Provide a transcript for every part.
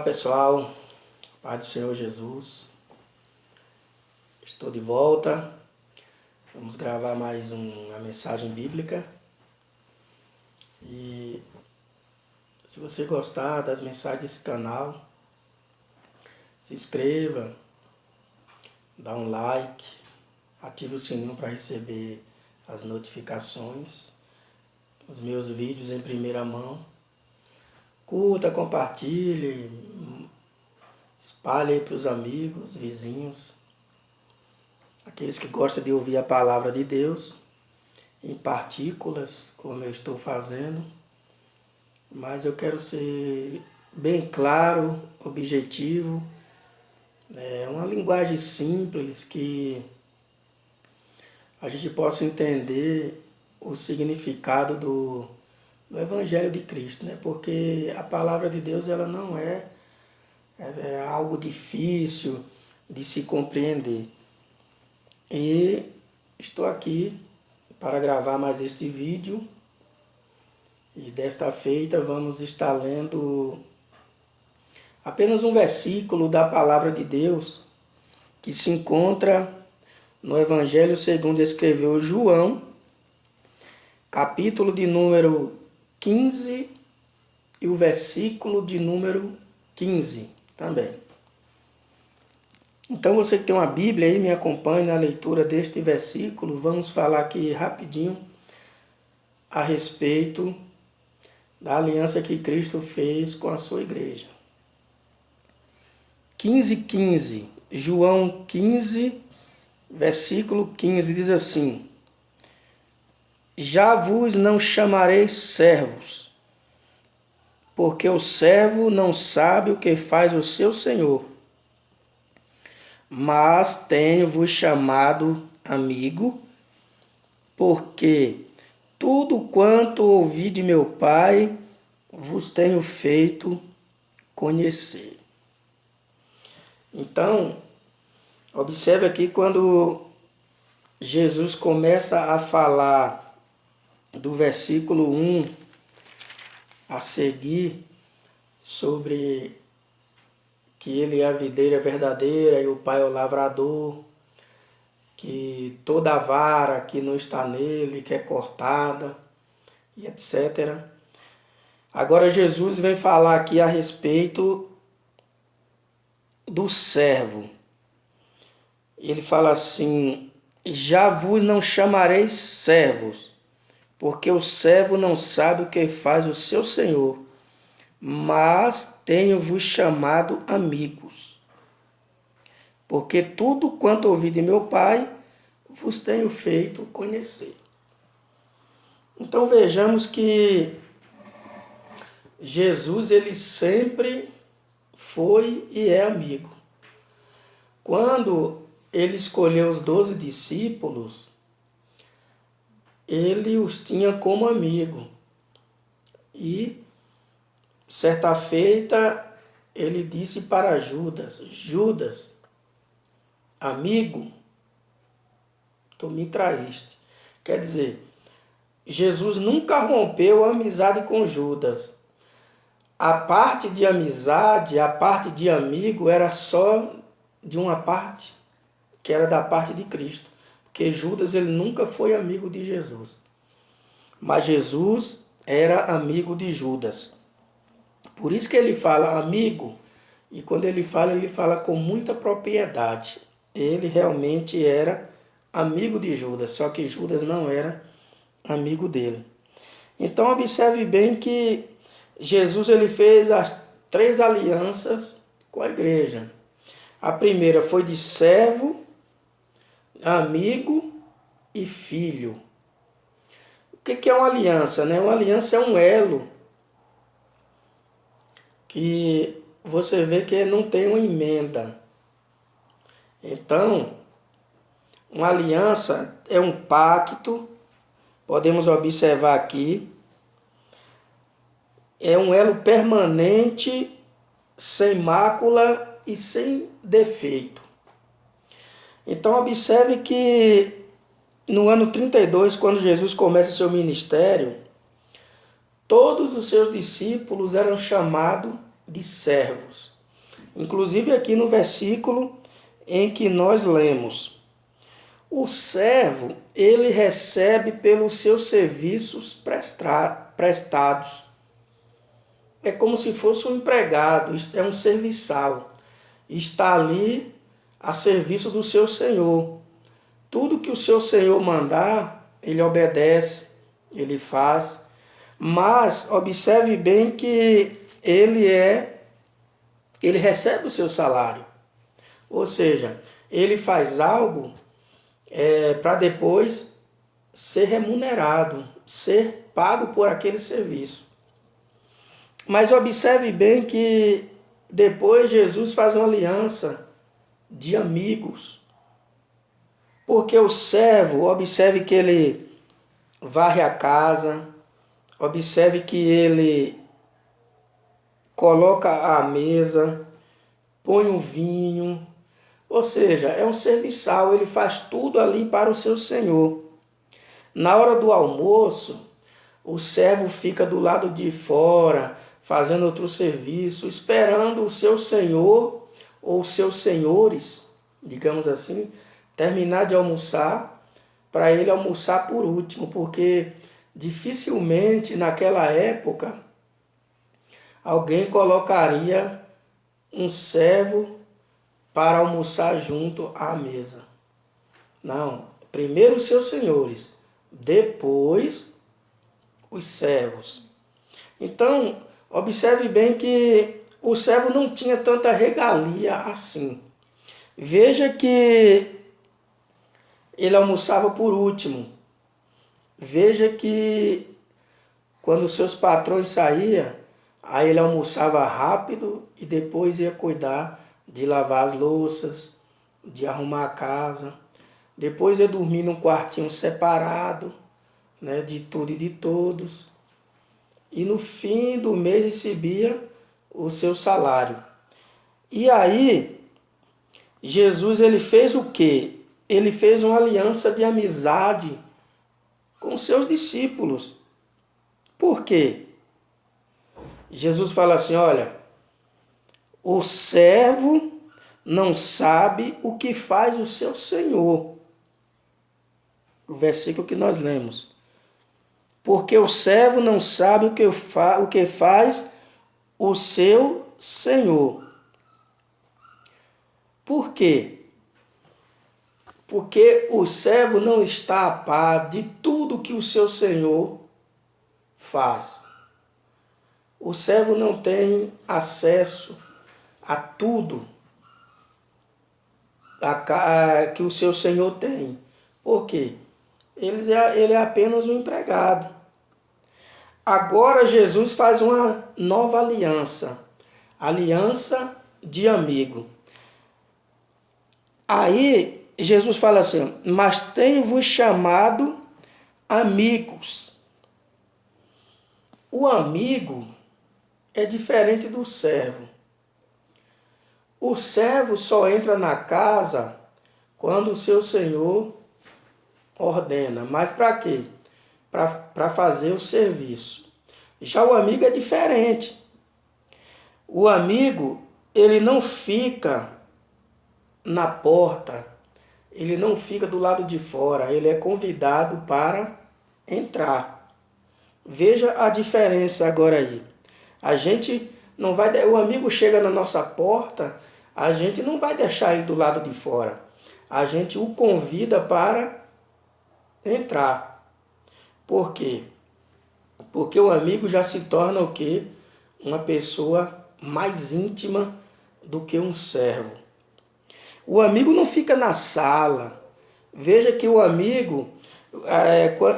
pessoal, Pai do Senhor Jesus, estou de volta, vamos gravar mais uma mensagem bíblica e se você gostar das mensagens desse canal, se inscreva, dá um like, ative o sininho para receber as notificações, os meus vídeos em primeira mão. Curta, compartilhe, espalhe aí para os amigos, vizinhos, aqueles que gostam de ouvir a palavra de Deus, em partículas, como eu estou fazendo. Mas eu quero ser bem claro, objetivo, uma linguagem simples que a gente possa entender o significado do Evangelho de Cristo, né? Porque a palavra de Deus ela não é algo difícil de se compreender. E estou aqui para gravar mais este vídeo e desta feita vamos estar lendo apenas um versículo da palavra de Deus que se encontra no Evangelho segundo escreveu João, capítulo de número 15 e o versículo de número 15 também. Então você que tem uma Bíblia aí, me acompanhe na leitura deste versículo. Vamos falar aqui rapidinho a respeito da aliança que Cristo fez com a sua igreja. 15:15, João 15, versículo 15, diz assim: Já vos não chamarei servos, porque o servo não sabe o que faz o seu senhor, mas tenho-vos chamado amigo, porque tudo quanto ouvi de meu Pai vos tenho feito conhecer. Então, observe aqui quando Jesus começa a falar do versículo 1 a seguir sobre que ele é a videira verdadeira e o Pai é o lavrador, que toda vara que não está nele, que é cortada, e etc. Agora Jesus vem falar aqui a respeito do servo. Ele fala assim: já vos não chamareis servos, porque o servo não sabe o que faz o seu senhor, mas tenho-vos chamado amigos, porque tudo quanto ouvi de meu Pai vos tenho feito conhecer. Então vejamos que Jesus ele sempre foi e é amigo. Quando ele escolheu os 12 discípulos, ele os tinha como amigo. E certa feita ele disse para Judas: Judas, amigo, tu me traíste. Quer dizer, Jesus nunca rompeu a amizade com Judas. A parte de amizade, a parte de amigo era só de uma parte, que era da parte de Cristo. Porque Judas ele nunca foi amigo de Jesus. Mas Jesus era amigo de Judas. Por isso que ele fala amigo, e quando ele fala com muita propriedade. Ele realmente era amigo de Judas, só que Judas não era amigo dele. Então observe bem que Jesus ele fez as 3 alianças com a igreja. A primeira foi de servo, amigo e filho. O que é uma aliança, né? Uma aliança é um elo que você vê que não tem uma emenda. Então, uma aliança é um pacto, podemos observar aqui, é um elo permanente, sem mácula e sem defeito. Então observe que no ano 32, quando Jesus começa seu ministério, todos os seus discípulos eram chamados de servos. Inclusive aqui no versículo em que nós lemos. O servo, ele recebe pelos seus serviços prestados. É como se fosse um empregado, é um serviçal. Está ali a serviço do seu senhor. Tudo que o seu senhor mandar, ele obedece, ele faz. Mas observe bem que ele recebe o seu salário. Ou seja, ele faz algo para depois ser remunerado, ser pago por aquele serviço. Mas observe bem que depois Jesus faz uma aliança de amigos. Porque o servo, observe que ele varre a casa, observe que ele coloca a mesa, põe o vinho, ou seja, é um serviçal, ele faz tudo ali para o seu senhor. Na hora do almoço, o servo fica do lado de fora, fazendo outro serviço, esperando o seu senhor ou seus senhores, digamos assim, terminar de almoçar, para ele almoçar por último, porque dificilmente naquela época alguém colocaria um servo para almoçar junto à mesa. Não, primeiro os seus senhores, depois os servos. Então, observe bem que o servo não tinha tanta regalia assim. Veja que ele almoçava por último. Veja que quando os seus patrões saíam, aí ele almoçava rápido e depois ia cuidar de lavar as louças, de arrumar a casa. Depois ia dormir num quartinho separado, né, de tudo e de todos. E no fim do mês recebia o seu salário. E aí, Jesus ele fez o quê? Ele fez uma aliança de amizade com seus discípulos. Por quê? Jesus fala assim, olha, o servo não sabe o que faz o seu senhor. O versículo que nós lemos. Porque o servo não sabe o que faz o seu senhor. Por quê? Porque o servo não está a par de tudo que o seu senhor faz. O servo não tem acesso a tudo que o seu senhor tem. Por quê? Ele é apenas um empregado. Agora Jesus faz uma nova aliança. Aliança de amigo. Aí Jesus fala assim, mas tenho-vos chamado amigos. O amigo é diferente do servo. O servo só entra na casa quando o seu senhor ordena. Mas para quê? Para fazer o serviço. Já o amigo é diferente. O amigo, ele não fica na porta, ele não fica do lado de fora, ele é convidado para entrar. Veja a diferença agora aí. A gente não vai, o amigo chega na nossa porta, a gente não vai deixar ele do lado de fora. A gente o convida para entrar. Por quê? Porque o amigo já se torna o quê? Uma pessoa mais íntima do que um servo. O amigo não fica na sala. Veja que o amigo,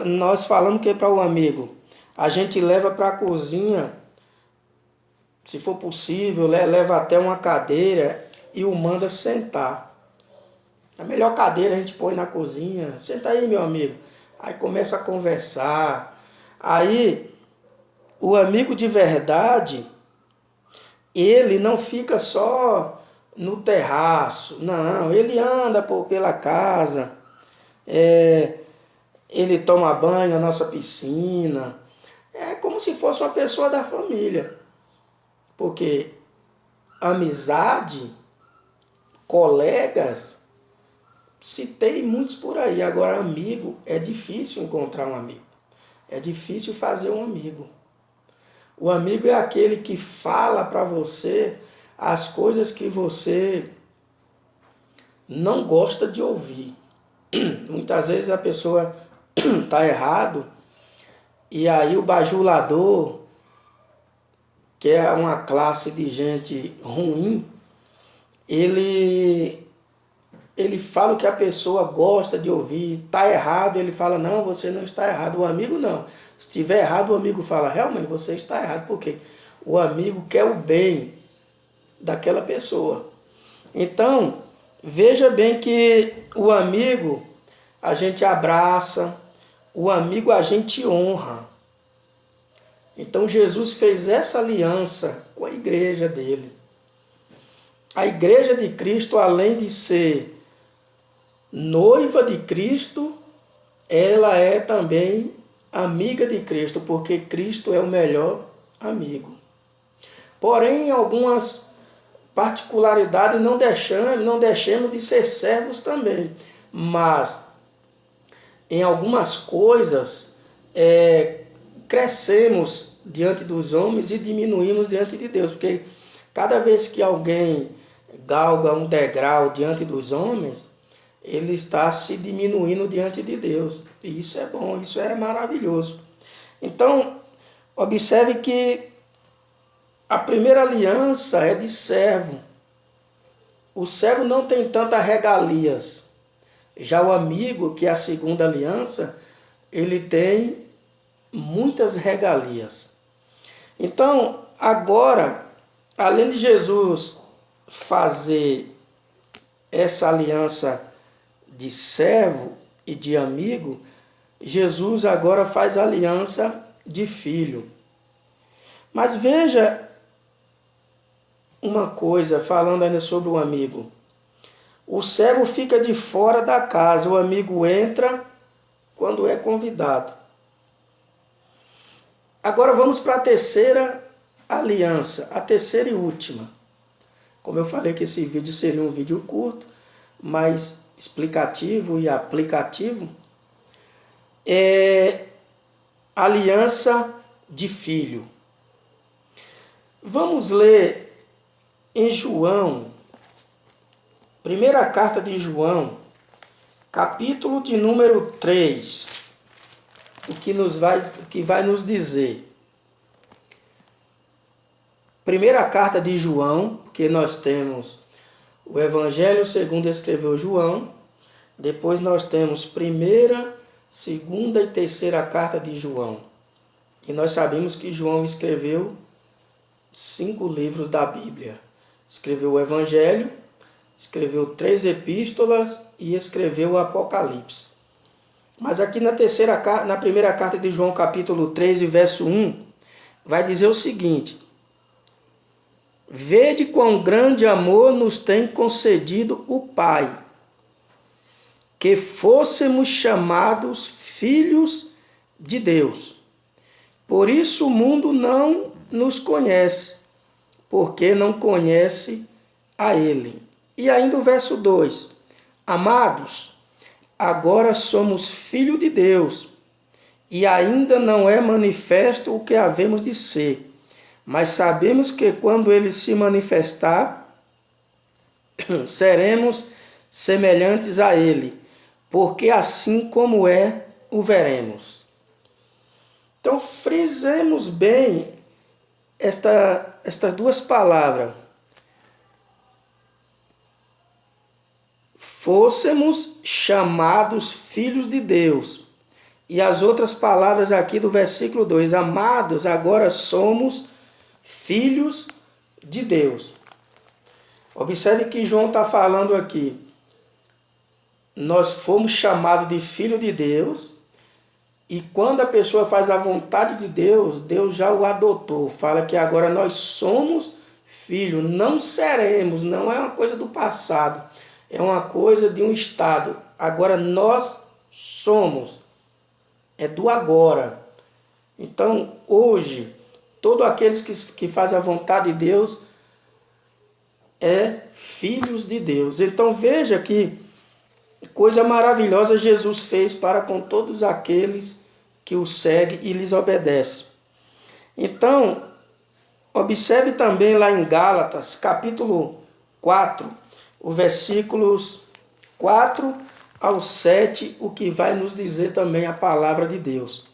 nós falamos que é para o amigo, a gente leva para a cozinha, se for possível, leva até uma cadeira e o manda sentar. A melhor cadeira a gente põe na cozinha. Senta aí, meu amigo. Aí começa a conversar. Aí, o amigo de verdade, ele não fica só no terraço. Não, ele anda pela casa. Ele toma banho na nossa piscina. É como se fosse uma pessoa da família. Porque amizade, colegas, citei muitos por aí. Agora, amigo, é difícil encontrar um amigo. É difícil fazer um amigo. O amigo é aquele que fala para você as coisas que você não gosta de ouvir. Muitas vezes a pessoa está errado e aí o bajulador, que é uma classe de gente ruim, ele fala o que a pessoa gosta de ouvir. Está errado, ele fala, não, você não está errado. O amigo não. Se estiver errado, o amigo fala, realmente você está errado. Por quê? O amigo quer o bem daquela pessoa. Então, veja bem que o amigo a gente abraça, o amigo a gente honra. Então Jesus fez essa aliança com a igreja dele. A igreja de Cristo, além de ser noiva de Cristo, ela é também amiga de Cristo, porque Cristo é o melhor amigo. Porém, em algumas particularidades, não deixemos de ser servos também. Mas, em algumas coisas, crescemos diante dos homens e diminuímos diante de Deus. Porque cada vez que alguém galga um degrau diante dos homens, ele está se diminuindo diante de Deus. E isso é bom, isso é maravilhoso. Então, observe que a primeira aliança é de servo. O servo não tem tantas regalias. Já o amigo, que é a segunda aliança, ele tem muitas regalias. Então, agora, além de Jesus fazer essa aliança de servo e de amigo, Jesus agora faz aliança de filho. Mas veja uma coisa, falando ainda sobre o amigo. O servo fica de fora da casa, o amigo entra quando é convidado. Agora vamos para a terceira aliança, a terceira e última. Como eu falei que esse vídeo seria um vídeo curto, mas explicativo e aplicativo, é aliança de filho. Vamos ler em João, primeira carta de João, capítulo de número 3, o que vai nos dizer. Primeira carta de João, porque nós temos o Evangelho segundo escreveu João, depois nós temos primeira, segunda e terceira carta de João. E nós sabemos que João escreveu 5 livros da Bíblia. Escreveu o Evangelho, escreveu 3 epístolas e escreveu o Apocalipse. Mas aqui na primeira carta de João, capítulo 3 e verso 1, vai dizer o seguinte: vede quão grande amor nos tem concedido o Pai, que fôssemos chamados filhos de Deus. Por isso o mundo não nos conhece, porque não conhece a Ele. E ainda o verso 2: amados, agora somos filhos de Deus, e ainda não é manifesto o que havemos de ser. Mas sabemos que quando Ele se manifestar, seremos semelhantes a Ele, porque assim como é, o veremos. Então, frisemos bem estas duas palavras. Fôssemos chamados filhos de Deus. E as outras palavras aqui do versículo 2, amados, agora somos filhos de Deus. Observe que João está falando aqui. Nós fomos chamados de filho de Deus, e quando a pessoa faz a vontade de Deus, Deus já o adotou. Fala que agora nós somos filhos, não seremos, não é uma coisa do passado, é uma coisa de um estado. Agora nós somos, é do agora. Então, hoje, todos aqueles que fazem a vontade de Deus é filhos de Deus. Então veja que coisa maravilhosa Jesus fez para com todos aqueles que o seguem e lhes obedecem. Então, observe também lá em Gálatas, capítulo 4, os versículos 4 ao 7, o que vai nos dizer também a palavra de Deus.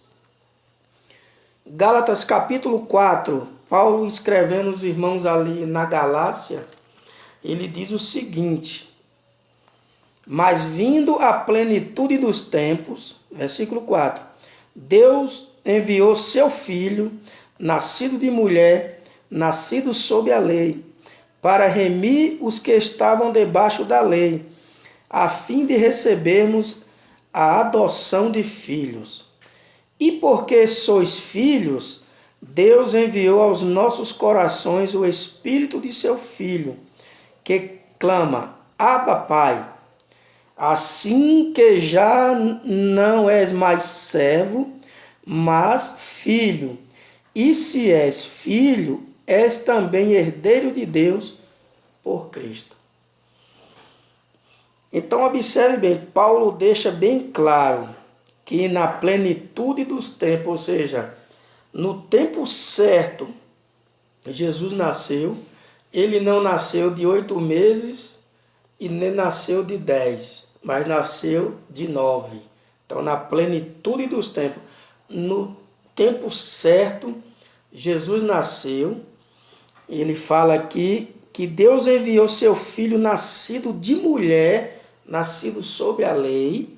Gálatas capítulo 4, Paulo escrevendo os irmãos ali na Galácia, ele diz o seguinte: mas vindo a plenitude dos tempos, versículo 4, Deus enviou seu Filho, nascido de mulher, nascido sob a lei, para remir os que estavam debaixo da lei, a fim de recebermos a adoção de filhos. E porque sois filhos, Deus enviou aos nossos corações o Espírito de seu Filho, que clama, Abba, Pai. Assim que já não és mais servo, mas filho. E se és filho, és também herdeiro de Deus por Cristo. Então observe bem, Paulo deixa bem claro que na plenitude dos tempos, ou seja, no tempo certo, Jesus nasceu. Ele não nasceu de 8 meses e nem nasceu de 10, mas nasceu de 9. Então, na plenitude dos tempos, no tempo certo, Jesus nasceu. Ele fala aqui que Deus enviou seu Filho nascido de mulher, nascido sob a lei,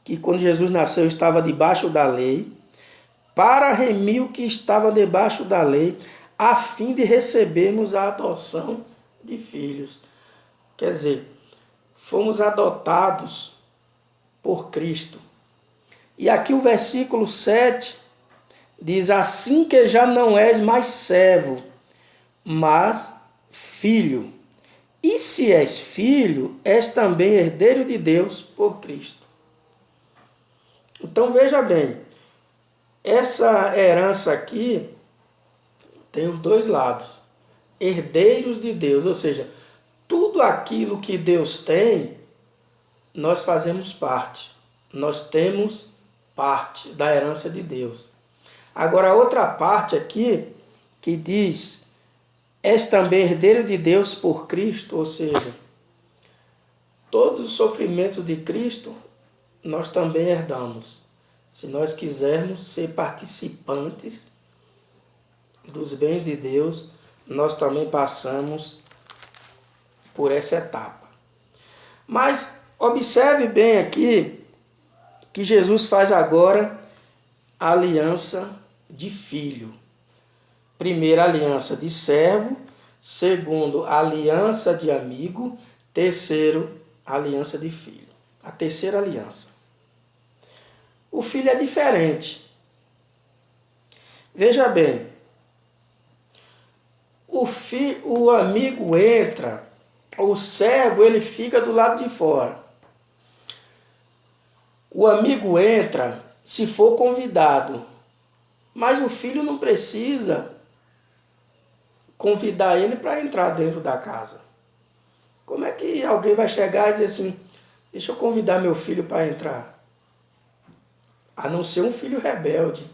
que quando Jesus nasceu estava debaixo da lei, para remir o que estava debaixo da lei, a fim de recebermos a adoção de filhos. Quer dizer, fomos adotados por Cristo. E aqui o versículo 7 diz, assim que já não és mais servo, mas filho. E se és filho, és também herdeiro de Deus por Cristo. Então veja bem, essa herança aqui tem os dois lados. Herdeiros de Deus, ou seja, tudo aquilo que Deus tem, nós fazemos parte. Nós temos parte da herança de Deus. Agora, a outra parte aqui, que diz, és também herdeiro de Deus por Cristo, ou seja, todos os sofrimentos de Cristo, nós também herdamos. Se nós quisermos ser participantes dos bens de Deus, nós também passamos por essa etapa. Mas observe bem aqui que Jesus faz agora a aliança de filho. Primeiro, aliança de servo. Segundo, aliança de amigo. Terceiro, aliança de filho. A terceira aliança. O filho é diferente. Veja bem, o amigo entra, o servo ele fica do lado de fora. O amigo entra se for convidado, mas o filho não precisa convidar ele para entrar dentro da casa. Como é que alguém vai chegar e dizer assim, deixa eu convidar meu filho para entrar? A não ser um filho rebelde,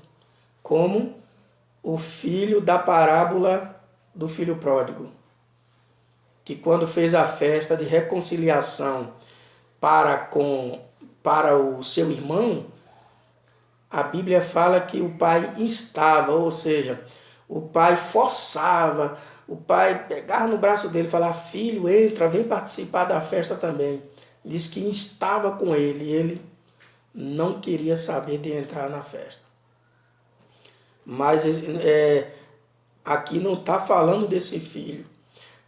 como o filho da parábola do filho pródigo, que quando fez a festa de reconciliação para o seu irmão, a Bíblia fala que o pai instava, ou seja, o pai forçava, o pai pegava no braço dele e falava, filho, entra, vem participar da festa também. Diz que instava com ele, e ele não queria saber de entrar na festa. Mas aqui não está falando desse filho,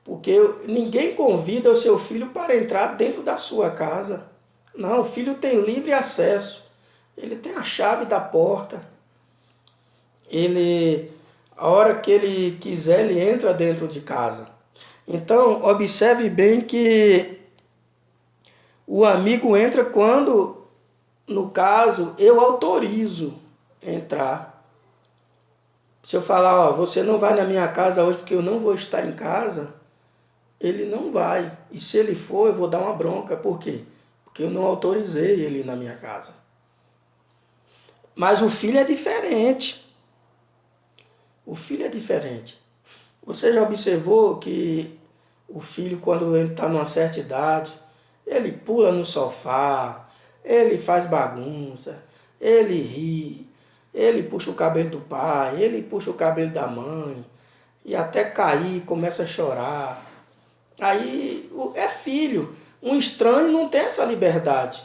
porque ninguém convida o seu filho para entrar dentro da sua casa. Não, o filho tem livre acesso, ele tem a chave da porta, a hora que ele quiser, ele entra dentro de casa. Então, observe bem que o amigo entra quando, no caso, eu autorizo entrar. Se eu falar, ó, você não vai na minha casa hoje porque eu não vou estar em casa, ele não vai. E se ele for, eu vou dar uma bronca. Por quê? Porque eu não autorizei ele na minha casa. Mas o filho é diferente. O filho é diferente. Você já observou que o filho, quando ele está numa certa idade, ele pula no sofá, ele faz bagunça, ele ri, ele puxa o cabelo do pai, ele puxa o cabelo da mãe, e até cair, começa a chorar. Aí é filho. Um estranho não tem essa liberdade.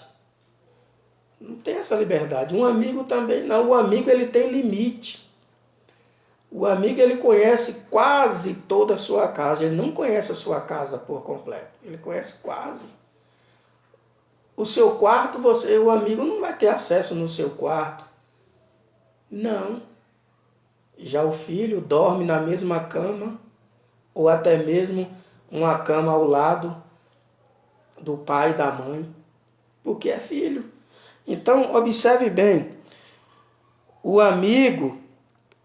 Não tem essa liberdade. Um amigo também não. O amigo ele tem limite. O amigo ele conhece quase toda a sua casa. Ele não conhece a sua casa por completo. Ele conhece quase. O seu quarto, o amigo não vai ter acesso no seu quarto. Não. Já o filho dorme na mesma cama, ou até mesmo uma cama ao lado do pai e da mãe, porque é filho. Então, observe bem, o amigo,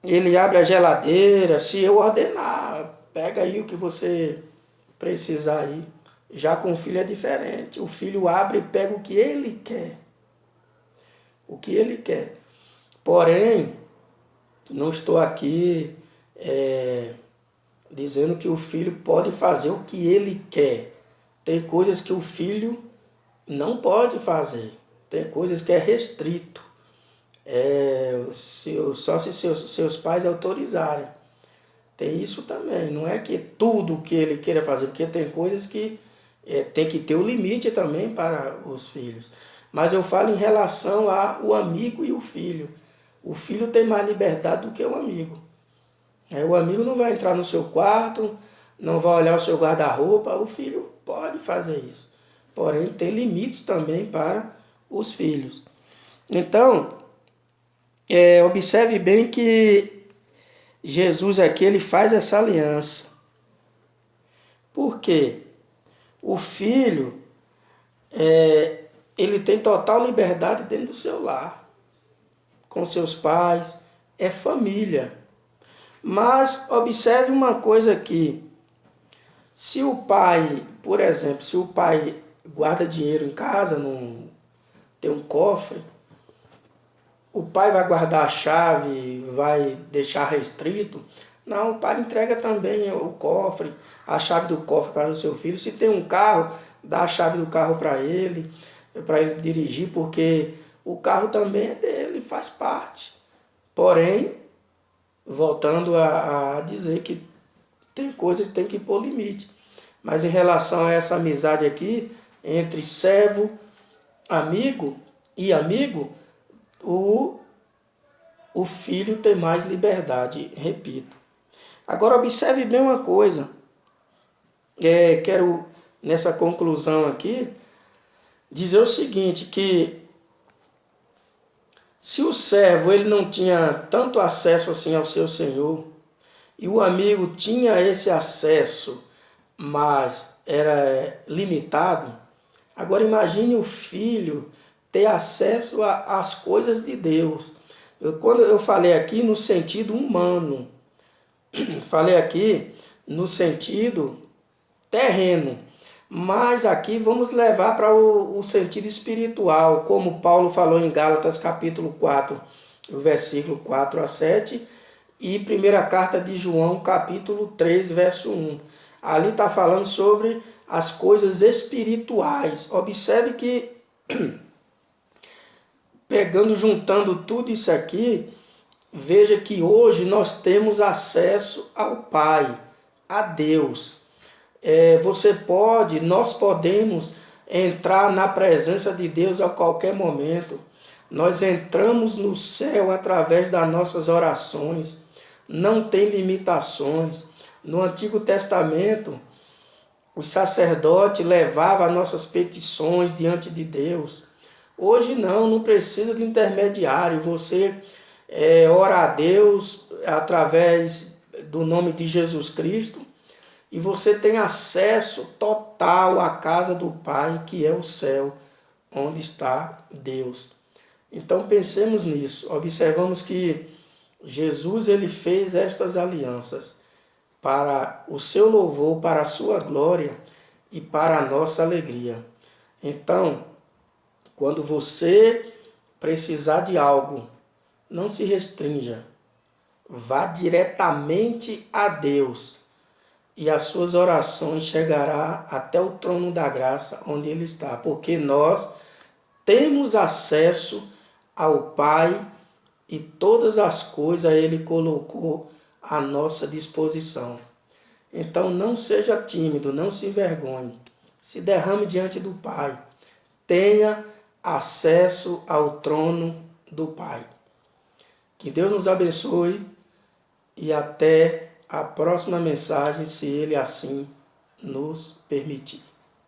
ele abre a geladeira, se eu ordenar, pega aí o que você precisar aí. Já com o filho é diferente. O filho abre e pega o que ele quer. O que ele quer. Porém, não estou aqui dizendo que o filho pode fazer o que ele quer. Tem coisas que o filho não pode fazer. Tem coisas que é restrito. Só se seus pais autorizarem. Tem isso também. Não é que tudo que ele queira fazer, porque tem coisas que tem que ter o limite também para os filhos. Mas eu falo em relação ao amigo e o filho. O filho tem mais liberdade do que o amigo. O amigo não vai entrar no seu quarto, não vai olhar o seu guarda-roupa. O filho pode fazer isso. Porém, tem limites também para os filhos. Então, observe bem que Jesus aqui ele faz essa aliança. Por quê? O filho, ele tem total liberdade dentro do seu lar, com seus pais, é família. Mas observe uma coisa aqui. Se o pai, por exemplo, se o pai guarda dinheiro em casa, tem um cofre, o pai vai guardar a chave, vai deixar restrito? Não, o pai entrega também o cofre, a chave do cofre para o seu filho. Se tem um carro, dá a chave do carro para ele dirigir, porque o carro também é dele, faz parte. Porém, voltando a dizer que tem coisa que tem que pôr limite. Mas em relação a essa amizade aqui, entre servo, amigo e amigo, o filho tem mais liberdade, repito. Agora observe bem uma coisa. Quero, nessa conclusão aqui, dizer o seguinte, que se o servo ele não tinha tanto acesso assim ao seu senhor, e o amigo tinha esse acesso, mas era limitado, agora imagine o filho ter acesso às coisas de Deus. Quando eu falei aqui no sentido humano, falei aqui no sentido terreno, mas aqui vamos levar para o sentido espiritual, como Paulo falou em Gálatas capítulo 4, versículo 4 a 7, e primeira carta de João capítulo 3, verso 1. Ali está falando sobre as coisas espirituais. Observe que, juntando tudo isso aqui, veja que hoje nós temos acesso ao Pai, a Deus. Nós podemos entrar na presença de Deus a qualquer momento. Nós entramos no céu através das nossas orações. Não tem limitações. No Antigo Testamento, os sacerdotes levavam as nossas petições diante de Deus. Hoje não precisa de intermediário. Você ora a Deus através do nome de Jesus Cristo e você tem acesso total à casa do Pai, que é o céu, onde está Deus. Então pensemos nisso. Observamos que Jesus ele fez estas alianças para o seu louvor, para a sua glória e para a nossa alegria. Então, quando você precisar de algo, não se restrinja. Vá diretamente a Deus e as suas orações chegarão até o trono da graça onde Ele está, porque nós temos acesso ao Pai e todas as coisas Ele colocou à nossa disposição. Então não seja tímido, não se envergonhe, se derrame diante do Pai, tenha acesso ao trono do Pai. Que Deus nos abençoe e até a próxima mensagem, se Ele assim nos permitir.